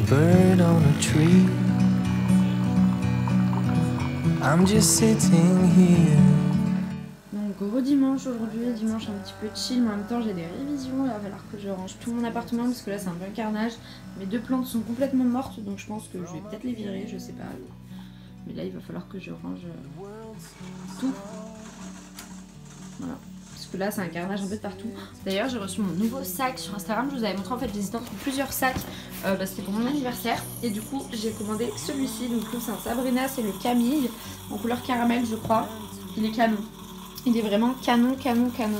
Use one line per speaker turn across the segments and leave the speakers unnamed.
bird on a tree. I'm just sitting here.
Donc gros dimanche aujourd'hui, dimanche un petit peu chill, mais en même temps j'ai des révisions, il va falloir que je range tout mon appartement parce que là c'est un peu un carnage. Mes deux plantes sont complètement mortes donc je pense que je vais peut-être les virer, je sais pas. Mais là il va falloir que je range tout. Voilà. Parce que là c'est un carnage un peu de partout. D'ailleurs j'ai reçu mon nouveau sac sur Instagram, je vous avais montré en fait j'hésitais entre plusieurs sacs parce que c'est pour mon anniversaire. Et du coup j'ai commandé celui-ci, donc c'est un Sabrina, c'est le Camille en couleur caramel je crois. Il est canon. Il est vraiment canon,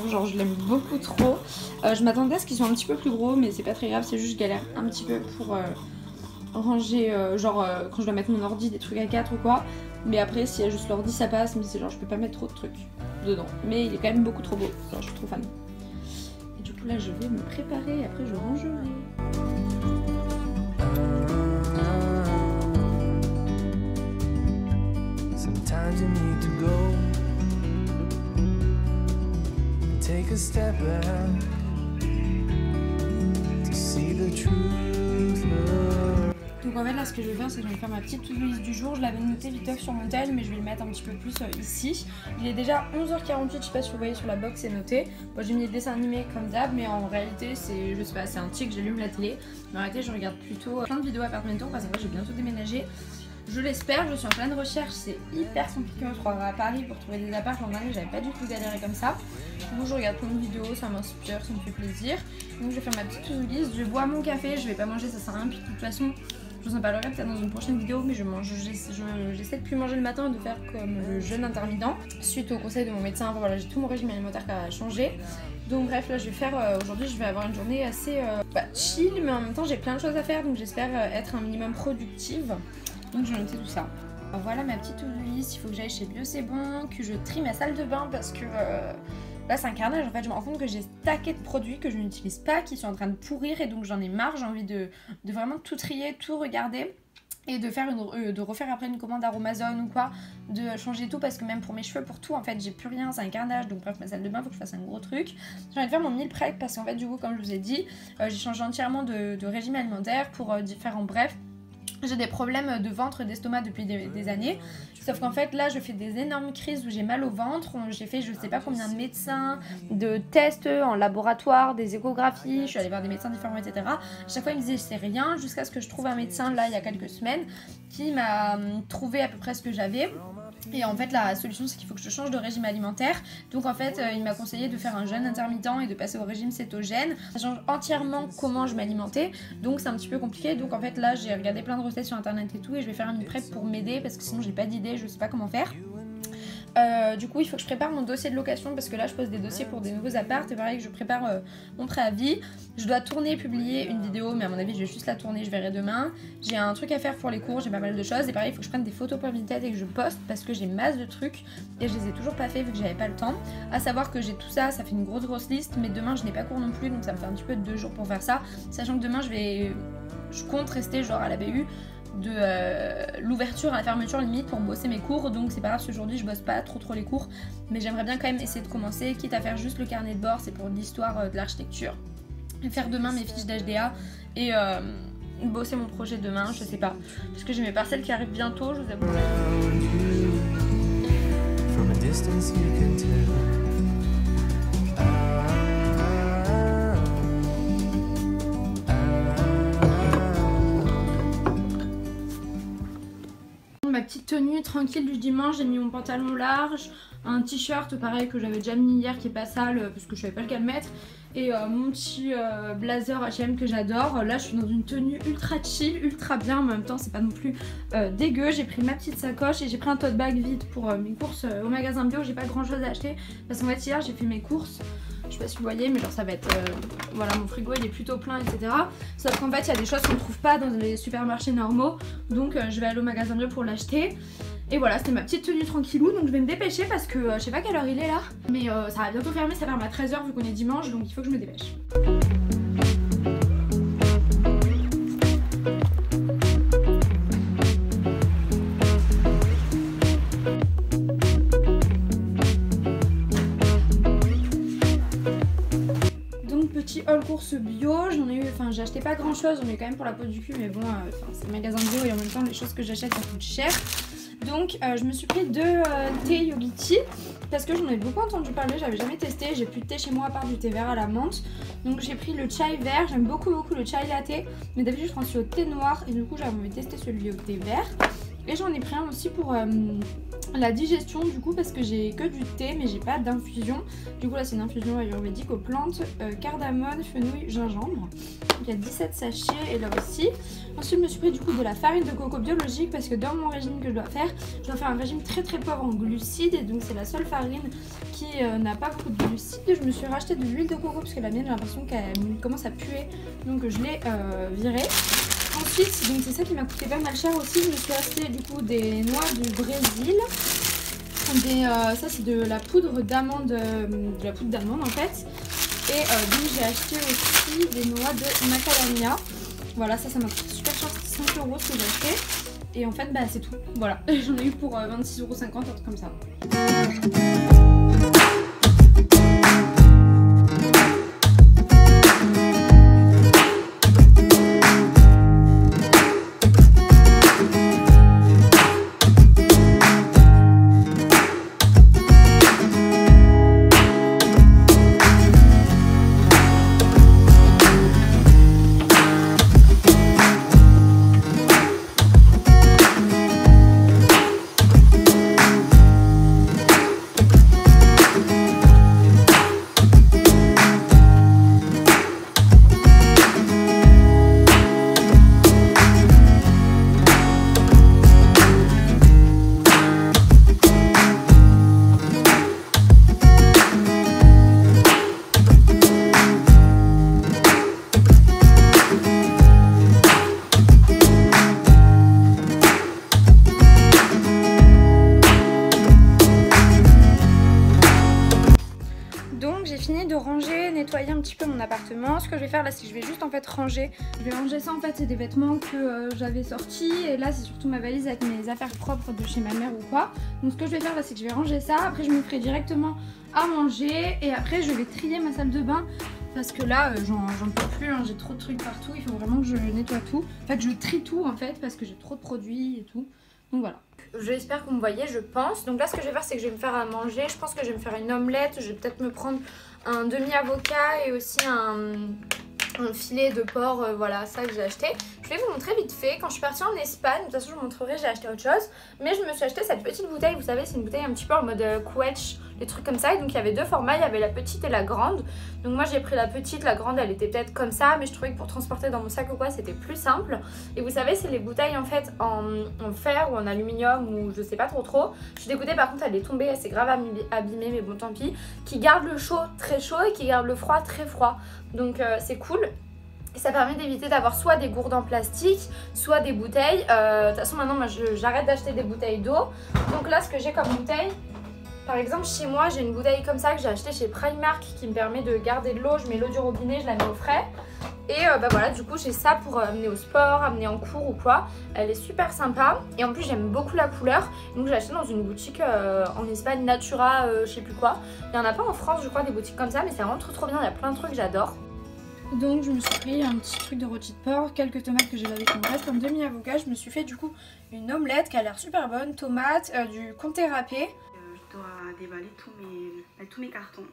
genre je l'aime beaucoup trop. Je m'attendais à ce qu'ils soient un petit peu plus gros mais c'est pas très grave, c'est juste je galère un petit peu pour ranger, quand je dois mettre mon ordi, des trucs à 4 ou quoi. Mais après s'il y a juste l'ordi ça passe, mais c'est genre je peux pas mettre trop de trucs dedans. Mais il est quand même beaucoup trop beau, genre je suis trop fan. Et du coup là je vais me préparer et après je rangerai.
Sometimes you need to go. Take a step back to see the truth.
Donc en fait là ce que je vais faire c'est que je vais faire ma petite to-do list du jour. Je l'avais noté vite sur mon tel mais je vais le mettre un petit peu plus ici. Il est déjà 11h48, je sais pas si vous voyez sur la box c'est noté. Moi j'ai mis les dessins animés comme d'hab mais en réalité c'est, je sais pas, c'est un tic, j'allume la télé. Mais en réalité je regarde plutôt plein de vidéos appartementaux parce qu'en fait je vais bientôt déménager. Je l'espère, je suis en pleine recherche, c'est hyper compliqué à Paris pour trouver des apparts. L'an dernier j'avais pas du tout galéré comme ça. Donc je regarde plein de vidéos, ça m'inspire, ça me fait plaisir. Donc je vais faire ma petite to-do list, je bois mon café, je vais pas manger, ça sert à rien. Puis de toute façon, je vous en parlerai peut-être dans une prochaine vidéo, mais j'essaie de plus manger le matin et de faire comme le jeûne intermittent. Suite au conseil de mon médecin, voilà, j'ai tout mon régime alimentaire qui a changé. Donc bref, là je vais faire, aujourd'hui je vais avoir une journée assez chill, mais en même temps j'ai plein de choses à faire, donc j'espère être un minimum productive. Donc je vais noter tout ça. Alors, voilà ma petite to-do list, il faut que j'aille chez Bio C'est Bon, que je trie ma salle de bain parce que là c'est un carnage en fait. Je me rends compte que j'ai stacké de produits que je n'utilise pas, qui sont en train de pourrir et donc j'en ai marre, j'ai envie de vraiment tout trier, tout regarder. Et de refaire après une commande Aromazone ou quoi, de changer tout parce que même pour mes cheveux, pour tout en fait j'ai plus rien, c'est un carnage. Donc bref, ma salle de bain faut que je fasse un gros truc. J'ai envie de faire mon meal prep parce qu'en fait du coup comme je vous ai dit, j'ai changé entièrement de régime alimentaire pour faire en bref. J'ai des problèmes de ventre et d'estomac depuis des années. Sauf qu'en fait là je fais des énormes crises où j'ai mal au ventre. J'ai fait je sais pas combien de médecins, de tests en laboratoire, des échographies. Je suis allée voir des médecins différents etc. À chaque fois ils me disaient c'est rien jusqu'à ce que je trouve un médecin là il y a quelques semaines qui m'a trouvé à peu près ce que j'avais. Et en fait la solution c'est qu'il faut que je change de régime alimentaire. Donc en fait il m'a conseillé de faire un jeûne intermittent et de passer au régime cétogène. Ça change entièrement comment je m'alimentais. Donc c'est un petit peu compliqué. Donc en fait là j'ai regardé plein de recettes sur internet et tout. Et je vais faire un meal prep pour m'aider parce que sinon j'ai pas d'idée, je sais pas comment faire. Du coup il faut que je prépare mon dossier de location parce que là je pose des dossiers pour des nouveaux apparts et pareil que je prépare mon préavis. Je dois tourner et publier une vidéo mais à mon avis je vais juste la tourner, je verrai demain. J'ai un truc à faire pour les cours, j'ai pas mal de choses et pareil il faut que je prenne des photos pour Vinted et que je poste parce que j'ai masse de trucs et je les ai toujours pas fait vu que j'avais pas le temps. À savoir que j'ai tout ça, ça fait une grosse liste mais demain je n'ai pas cours non plus donc ça me fait un petit peu de 2 jours pour faire ça. Sachant que demain je compte rester genre à la BU de l'ouverture à la fermeture limite pour bosser mes cours, donc c'est pas grave si aujourd'hui je bosse pas trop les cours mais j'aimerais bien quand même essayer de commencer, quitte à faire juste le carnet de bord, c'est pour l'histoire de l'architecture, et faire demain mes fiches d'HDA et bosser mon projet demain, je sais pas, parce que j'ai mes parcelles qui arrivent bientôt, je vous avoue. Ma petite tenue tranquille du dimanche, j'ai mis mon pantalon large, un t-shirt pareil que j'avais déjà mis hier qui est pas sale parce que je savais pas lequel mettre et mon petit blazer H&M que j'adore. Là je suis dans une tenue ultra chill, ultra bien, mais en même temps c'est pas non plus dégueu. J'ai pris ma petite sacoche et j'ai pris un tote bag vide pour mes courses au magasin bio. J'ai pas grand chose à acheter parce qu'en fait hier j'ai fait mes courses. Je sais pas si vous voyez mais genre ça va être voilà, mon frigo il est plutôt plein etc. Sauf qu'en fait il y a des choses qu'on ne trouve pas dans les supermarchés normaux. Donc je vais aller au magasin bio pour l'acheter. Et voilà, c'était ma petite tenue tranquillou. Donc je vais me dépêcher parce que je sais pas quelle heure il est là, mais ça va bientôt fermer, ça ferme à 13h vu qu'on est dimanche. Donc il faut que je me dépêche. Petit haul course bio, j'en ai eu, enfin enfin j'ai acheté pas grand chose, mais quand même pour la peau du cul, mais bon, c'est magasin bio et en même temps les choses que j'achète ça coûte cher. Donc je me suis pris 2 thé Yogiti parce que j'en ai beaucoup entendu parler, j'avais jamais testé, j'ai plus de thé chez moi à part du thé vert à la menthe. Donc j'ai pris le chai vert, j'aime beaucoup le chai latte, mais d'habitude je prends celui au thé noir et du coup j'avais envie de tester celui au thé vert. Et j'en ai pris un aussi pour la digestion du coup parce que j'ai que du thé mais j'ai pas d'infusion. Du coup là c'est une infusion ayurvédique aux plantes, cardamome, fenouil, gingembre. Donc il y a 17 sachets et là aussi. Ensuite je me suis pris du coup de la farine de coco biologique parce que dans mon régime que je dois faire un régime très pauvre en glucides et donc c'est la seule farine qui n'a pas beaucoup de glucides. Je me suis racheté de l'huile de coco parce que la mienne j'ai l'impression qu'elle commence à puer donc je l'ai virée. Ensuite, donc c'est ça qui m'a coûté pas mal cher aussi, je me suis acheté du coup des noix du Brésil. Ça c'est de la poudre d'amande, en fait. Et donc j'ai acheté aussi des noix de macadamia. Voilà, ça m'a coûté super cher, c'était 5 € ce que j'ai acheté. Et en fait, bah c'est tout. Voilà, j'en ai eu pour 26,50 €, un truc comme ça. Nettoyer un petit peu mon appartement. Ce que je vais faire là, c'est que je vais juste en fait ranger. Je vais ranger ça en fait, c'est des vêtements que j'avais sortis et là c'est surtout ma valise avec mes affaires propres de chez ma mère ou quoi. Donc ce que je vais faire là, c'est que je vais ranger ça. Après je me ferai directement à manger et après je vais trier ma salle de bain parce que là j'en peux plus, hein. J'ai trop de trucs partout. Il faut vraiment que je nettoie tout. En fait je trie tout en fait parce que j'ai trop de produits et tout. Donc voilà. J'espère que vous me voyez, je pense. Donc là ce que je vais faire, c'est que je vais me faire à manger. Je pense que je vais me faire une omelette. Je vais peut-être me prendre un demi-avocat et aussi un filet de porc, voilà, ça que j'ai acheté. Je vais vous montrer vite fait. Quand je suis partie en Espagne, de toute façon je vous montrerai, j'ai acheté autre chose. Mais je me suis acheté cette petite bouteille, vous savez, c'est une bouteille un petit peu en mode quetch, des trucs comme ça. Et donc il y avait 2 formats, il y avait la petite et la grande. Donc moi j'ai pris la petite, la grande elle était peut-être comme ça, mais je trouvais que pour transporter dans mon sac ou quoi c'était plus simple. Et vous savez, c'est les bouteilles en fait en fer ou en aluminium ou je sais pas trop. Je suis dégoûtée, par contre elle est tombée, elle s'est grave abîmée, mais bon tant pis. Qui garde le chaud très chaud et qui garde le froid très froid. Donc c'est cool. Et ça permet d'éviter d'avoir soit des gourdes en plastique, soit des bouteilles. De toute façon maintenant moi j'arrête d'acheter des bouteilles d'eau. Donc là ce que j'ai comme bouteille, par exemple chez moi j'ai une bouteille comme ça que j'ai acheté chez Primark qui me permet de garder de l'eau. Je mets l'eau du robinet, je la mets au frais. Et bah voilà, du coup j'ai ça pour amener au sport, amener en cours ou quoi. Elle est super sympa et en plus j'aime beaucoup la couleur. Donc j'ai acheté dans une boutique en Espagne, Natura, je sais plus quoi. Il n'y en a pas en France je crois des boutiques comme ça, mais c'est vraiment trop bien, il y a plein de trucs, j'adore. Donc je me suis pris un petit truc de rôti de porc, quelques tomates que j'ai lavées qui me restent, un demi-avocat. Je me suis fait du coup une omelette qui a l'air super bonne, tomates, du comté râpé.
Je dois déballer tous mes cartons.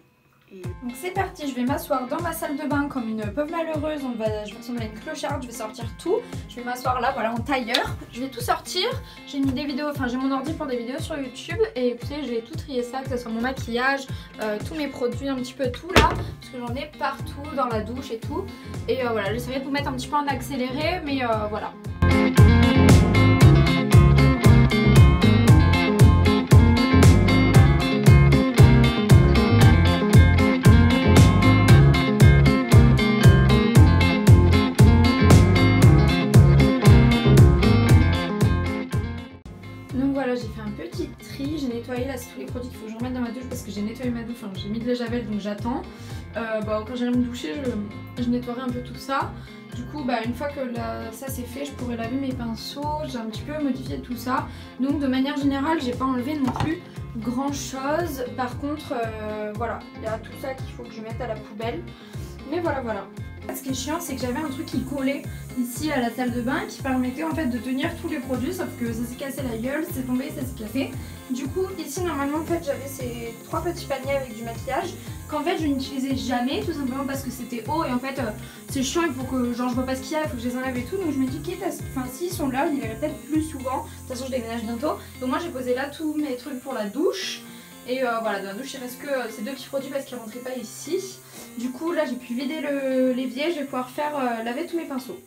Donc c'est parti, je vais m'asseoir dans ma salle de bain comme une pauvre malheureuse. Je vais ressembler à une clocharde, je vais sortir tout. Je vais m'asseoir là, voilà, en tailleur. Je vais tout sortir. J'ai mis des vidéos, enfin j'ai mon ordi pour des vidéos sur YouTube. Et écoutez, je vais tout trier ça, que ce soit mon maquillage, tous mes produits, un petit peu tout là. Parce que j'en ai partout, dans la douche et tout. Et voilà, j'essaierai de vous mettre un petit peu en accéléré, mais voilà. J'ai fait un petit tri, j'ai nettoyé là, c'est tous les produits qu'il faut que je remette dans ma douche parce que j'ai nettoyé ma douche, enfin, j'ai mis de la javel donc j'attends. Quand j'irai me doucher, je nettoierai un peu tout ça. Du coup, une fois que ça c'est fait, je pourrai laver mes pinceaux, j'ai un petit peu modifié tout ça. Donc de manière générale, j'ai pas enlevé non plus grand chose. Par contre, voilà, il y a tout ça qu'il faut que je mette à la poubelle. Mais voilà. Ce qui est chiant, c'est que j'avais un truc qui collait ici à la salle de bain qui permettait en fait de tenir tous les produits, sauf que ça s'est cassé la gueule, c'est tombé, ça s'est cassé. Du coup ici normalement en fait j'avais ces 3 petits paniers avec du maquillage qu'en fait je n'utilisais jamais, tout simplement parce que c'était haut et en fait c'est chiant, il faut que genre je vois pas ce qu'il y a, il faut que je les enlève et tout, donc je me dis quitte à enfin s'ils sont là, ils iraient peut-être plus souvent, de toute façon je déménage bientôt, donc moi j'ai posé là tous mes trucs pour la douche. Et voilà, dans la douche il reste que ces 2 petits produits parce qu'ils rentraient pas ici. Du coup là j'ai pu vider l'évier, je vais pouvoir faire laver tous mes pinceaux.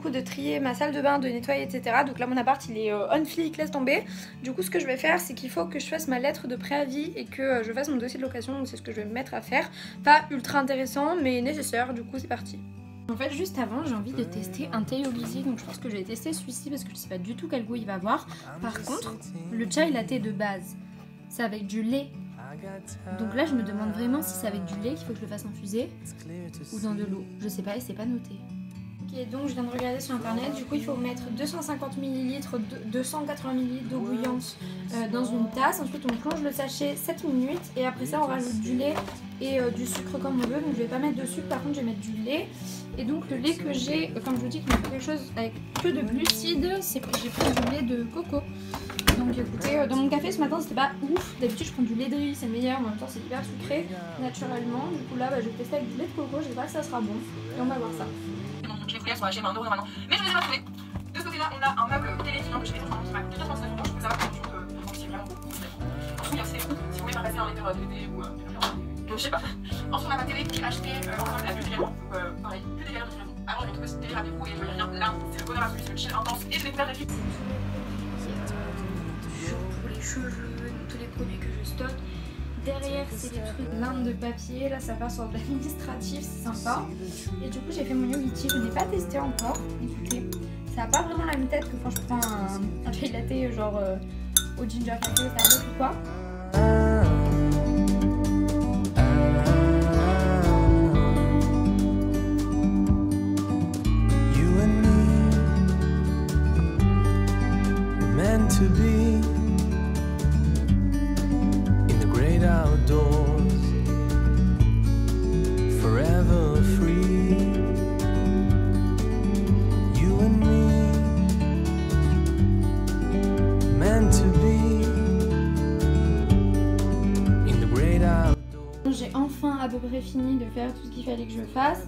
De trier ma salle de bain, de nettoyer etc. Donc là mon appart il est on fleek, laisse tomber. Du coup ce que je vais faire c'est qu'il faut que je fasse ma lettre de préavis et que je fasse mon dossier de location, donc c'est ce que je vais me mettre à faire. Pas ultra intéressant mais nécessaire, du coup c'est parti. En fait juste avant j'ai envie de tester un thé au lycée, donc je pense que je vais tester celui-ci parce que je sais pas du tout quel goût il va avoir. Par contre le chai latte de base c'est avec du lait. Donc là je me demande vraiment si c'est avec du lait qu'il faut que je le fasse infuser ou dans de l'eau, je sais pas et c'est pas noté. Ok, donc je viens de regarder sur internet, du coup il faut mettre 250 ml, 280 ml d'eau bouillante dans une tasse, ensuite on plonge le sachet 7 minutes et après ça on rajoute du lait et du sucre comme on veut, donc je vais pas mettre de sucre, par contre je vais mettre du lait. Et donc le lait que j'ai, comme je vous dis, qu'il me faut quelque chose avec peu de glucides, c'est que j'ai pris du lait de coco. Donc écoutez, dans mon café ce matin c'était pas ouf, d'habitude je prends du lait de riz, c'est meilleur, mais en même temps c'est hyper sucré naturellement. Du coup là je vais tester avec du lait de coco, j'espère que ça sera bon et on va voir ça.
Je les voulais sur la chaîne 1 € normalement, mais je ne les ai pas trouvés. De ce côté là on a un meuble téléphone que je vais faire qui m'a coûté 4,99 €, je trouve ça va pour c'est vraiment beaucoup. En dessous il y a c'est si vous voulez pas passer un lecteur DVD ou je sais pas. En dessous on a ma télé que j'ai acheté ensemble avec le donc pareil, plus des galères de livraison. Avant j'ai trouvé cette télé avec vous et je voyais rien, là c'est le bonheur absolu, c'est le chill intense et je vais faire des films.
Pour les cheveux, tous les produits que je stocke. Derrière c'est des trucs l'inde de papier, là ça part sur de l'administratif, c'est sympa. Et du coup j'ai fait mon Yogiti, je n'ai pas testé encore. Écoutez, ça a pas vraiment la même tête que quand je prends un chai latte genre au ginger café, Starbucks ou quoi.
You and me, meant to be outdoors, forever free. You and me, meant to be in the great outdoors.
J'ai enfin à peu près fini de faire tout ce qu'il fallait que je fasse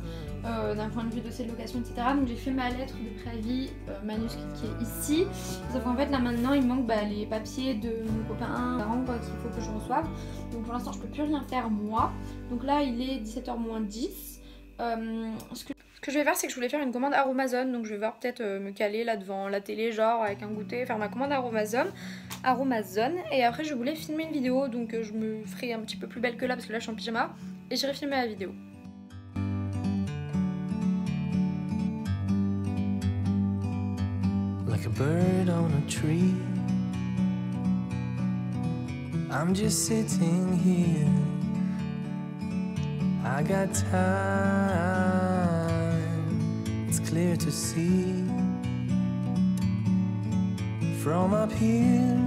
d'un point de vue dossier de location etc. Donc j'ai fait ma lettre de préavis manuscrite qui est ici, sauf qu'en fait là maintenant il me manque les papiers de mon copain, parents quoi, qu'il faut que je reçoive. Donc pour l'instant je peux plus rien faire moi, donc là il est 17h moins 10. Ce que je vais faire c'est que je voulais faire une commande Aromazone, donc je vais voir peut-être me caler là devant la télé genre avec un goûter, faire ma commande Aromazone et après je voulais filmer une vidéo, donc je me ferai un petit peu plus belle que là parce que là je suis en pyjama et j'irai filmer la vidéo.
Like a bird on a tree, I'm just sitting here. I got time, it's clear to see. From up here,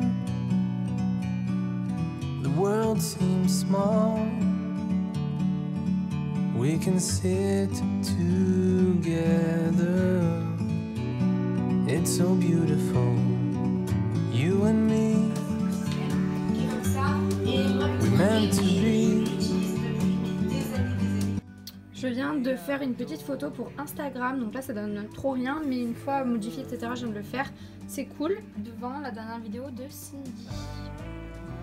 the world seems small. We can sit together. It's so beautiful, you and me. We meant to be.
Je viens de faire une petite photo pour Instagram, donc là ça donne trop rien, mais une fois modifié etc je viens de le faire, c'est cool, devant la dernière vidéo de Cindy.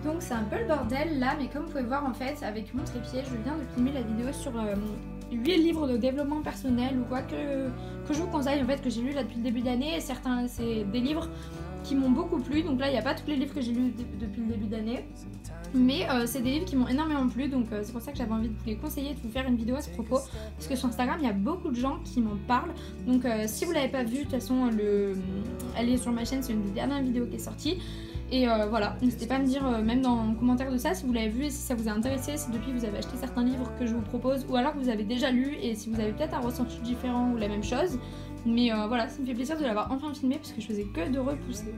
Donc c'est un peu le bordel là, mais comme vous pouvez voir en fait avec mon trépied, je viens de filmer la vidéo sur 8 livres de développement personnel ou quoi que je vous conseille en fait, que j'ai lu là depuis le début d'année. Certains c'est des livres qui m'ont beaucoup plu. Donc là il n'y a pas tous les livres que j'ai lus depuis le début d'année, mais c'est des livres qui m'ont énormément plu, donc c'est pour ça que j'avais envie de vous les conseiller, de vous faire une vidéo à ce propos, parce que sur Instagram il y a beaucoup de gens qui m'en parlent. Donc si vous l'avez pas vu, de toute façon elle est sur ma chaîne, c'est une des dernières vidéos qui est sortie. Et voilà, n'hésitez pas à me dire même dans les commentaires de ça si vous l'avez vu et si ça vous a intéressé, si depuis vous avez acheté certains livres que je vous propose, ou alors que vous avez déjà lu et si vous avez peut-être un ressenti différent ou la même chose. Mais voilà, ça me fait plaisir de l'avoir enfin filmé parce que je faisais que de repousser.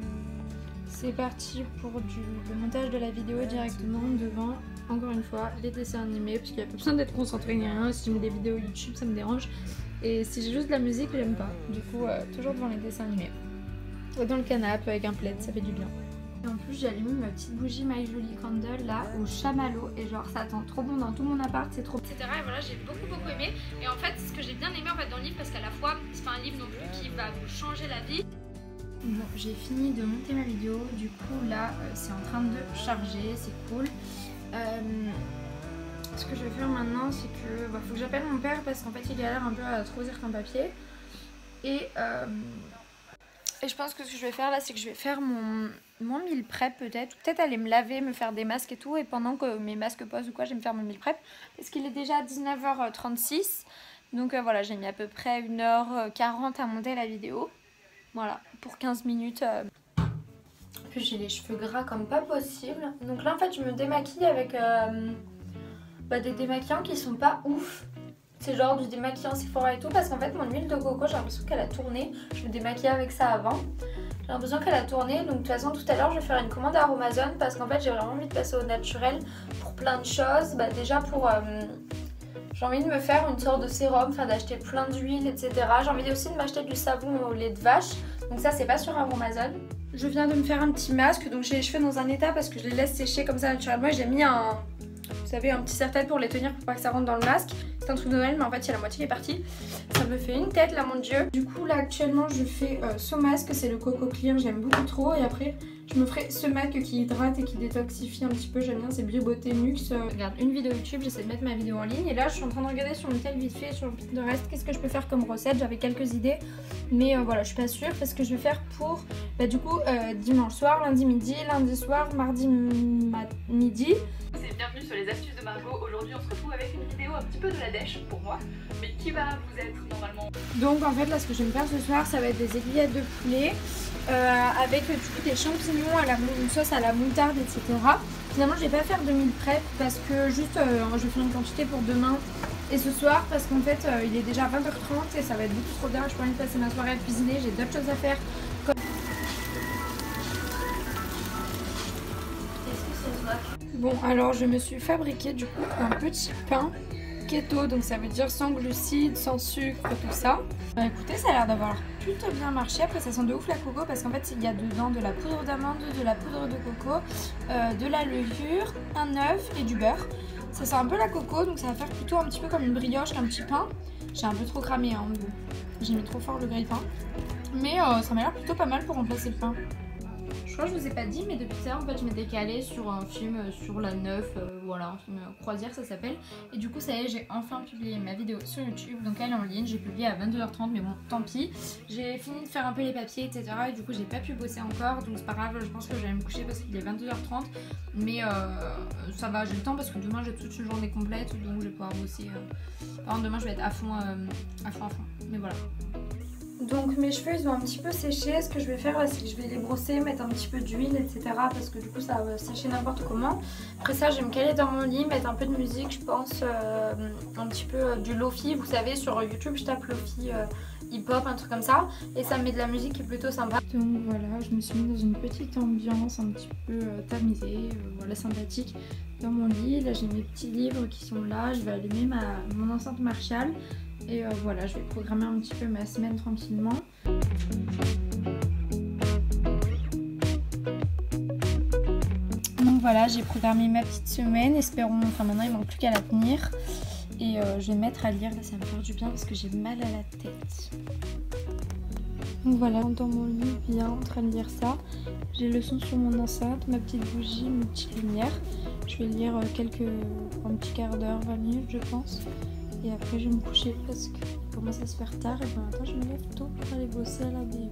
C'est parti pour le montage de la vidéo directement devant, encore une fois, les dessins animés, parce qu'il n'y a pas besoin d'être concentré ni rien. Si je mets des vidéos YouTube ça me dérange, et si j'ai juste de la musique j'aime pas. Du coup toujours devant les dessins animés. Ou dans le canapé avec un plaid, ça fait du bien. Et en plus j'ai allumé ma petite bougie My Jolie Candle là au chamallow et genre ça sent trop bon dans tout mon appart, c'est trop etc. Et voilà, j'ai beaucoup aimé. Et en fait ce que j'ai bien aimé en fait dans le livre, parce qu'à la fois c'est pas un livre non plus qui va vous changer la vie. Bon, j'ai fini de monter ma vidéo, du coup là c'est en train de charger, c'est cool. Ce que je vais faire maintenant c'est que faut que j'appelle mon père parce qu'en fait il galère un peu à trouver certains papiers. Et je pense que ce que je vais faire là c'est que je vais faire mon meal prep peut-être aller me laver, me faire des masques et tout, et pendant que mes masques posent ou quoi je vais me faire mon meal prep parce qu'il est déjà 19h36, donc voilà, j'ai mis à peu près 1h40 à monter la vidéo, voilà, pour 15 minutes. En plus j'ai les cheveux gras comme pas possible, donc là en fait je me démaquille avec des démaquillants qui sont pas ouf. C'est genre du démaquillant Sephora et tout, parce qu'en fait mon huile de coco j'ai l'impression qu'elle a tourné. Je me démaquillais avec ça avant, j'ai l'impression qu'elle a tourné. Donc de toute façon tout à l'heure je vais faire une commande à Amazon parce qu'en fait j'ai vraiment envie de passer au naturel pour plein de choses. Déjà pour j'ai envie de me faire une sorte de sérum, enfin d'acheter plein d'huile etc. J'ai envie aussi de m'acheter du savon au lait de vache, donc ça c'est pas sur Amazon. Je viens de me faire un petit masque, donc j'ai les cheveux dans un état parce que je les laisse sécher comme ça naturellement. J'ai mis vous savez, un petit serre-tête pour les tenir pour pas que ça rentre dans le masque. C'est un truc de Noël mais en fait il y a la moitié qui est partie. Ça me fait une tête là mon dieu. Du coup là actuellement je fais ce masque, c'est le Coco Clear, j'aime beaucoup trop. Et après je me ferai ce masque qui hydrate et qui détoxifie un petit peu, j'aime bien, c'est Bio Beauté Luxe. Je regarde une vidéo YouTube, j'essaie de mettre ma vidéo en ligne. Et là je suis en train de regarder sur Intel vite fait, sur le reste, qu'est-ce que je peux faire comme recette. J'avais quelques idées mais voilà je suis pas sûre parce que je vais faire pour du coup dimanche soir, lundi midi, lundi soir, mardi midi.
C'est bienvenue sur les astuces de Margot. Aujourd'hui on se retrouve avec une vidéo un petit peu de la dèche pour moi, mais qui va vous être normalement.
Donc en fait là ce que je vais me faire ce soir ça va être des aiguillettes de poulet avec du coup des champignons à une sauce à la moutarde etc. Finalement je vais pas faire de meal prep parce que juste je vais faire une quantité pour demain et ce soir, parce qu'en fait il est déjà 20h30 et ça va être beaucoup trop tard. Je peux pas passer ma soirée à cuisiner, j'ai d'autres choses à faire. Bon alors je me suis fabriqué du coup un petit pain keto, donc ça veut dire sans glucides, sans sucre, tout ça. Écoutez, ça a l'air d'avoir plutôt bien marché. Après ça sent de ouf la coco parce qu'en fait il y a dedans de la poudre d'amande, de la poudre de coco, de la levure, un œuf et du beurre. Ça sent un peu la coco, donc ça va faire plutôt un petit peu comme une brioche qu'un petit pain. J'ai un peu trop cramé hein, j'ai mis trop fort le grille-pain, mais ça m'a l'air plutôt pas mal pour remplacer le pain. Je crois que je vous ai pas dit, mais depuis ça en fait je m'étais calée sur un film sur la 9, voilà, un film croisière ça s'appelle. Et du coup ça y est, j'ai enfin publié ma vidéo sur YouTube, donc elle est en ligne, j'ai publié à 22h30 mais bon tant pis. J'ai fini de faire un peu les papiers etc et du coup j'ai pas pu bosser encore, donc c'est pas grave, je pense que je vais me coucher parce qu'il est 22h30. Mais ça va, j'ai le temps parce que demain j'ai toute une journée complète, donc je vais pouvoir bosser. Par contre demain je vais être à fond, mais voilà. Donc mes cheveux ils ont un petit peu séché. Ce que je vais faire là c'est que je vais les brosser, mettre un petit peu d'huile etc. parce que du coup ça va sécher n'importe comment. Après ça je vais me caler dans mon lit, mettre un peu de musique je pense, un petit peu du lofi. Vous savez sur YouTube je tape lofi hip hop, un truc comme ça, et ça me met de la musique qui est plutôt sympa. Donc voilà, je me suis mis dans une petite ambiance un petit peu tamisée, voilà, sympathique dans mon lit. Là j'ai mes petits livres qui sont là, je vais allumer mon enceinte Marshall. Et voilà, je vais programmer un petit peu ma semaine tranquillement. Donc voilà, j'ai programmé ma petite semaine, espérons, enfin maintenant il manque plus qu'à la tenir. Et je vais me mettre à lire, là ça me fait du bien parce que j'ai mal à la tête. Donc voilà, dans mon lit, bien en train de lire ça. J'ai le son sur mon enceinte, ma petite bougie, une petite lumière. Je vais lire un petit quart d'heure, 20 minutes je pense. Et après je vais me coucher parce qu'il commence à se faire tard et pour l'instant je me lève tôt pour aller bosser à la BU.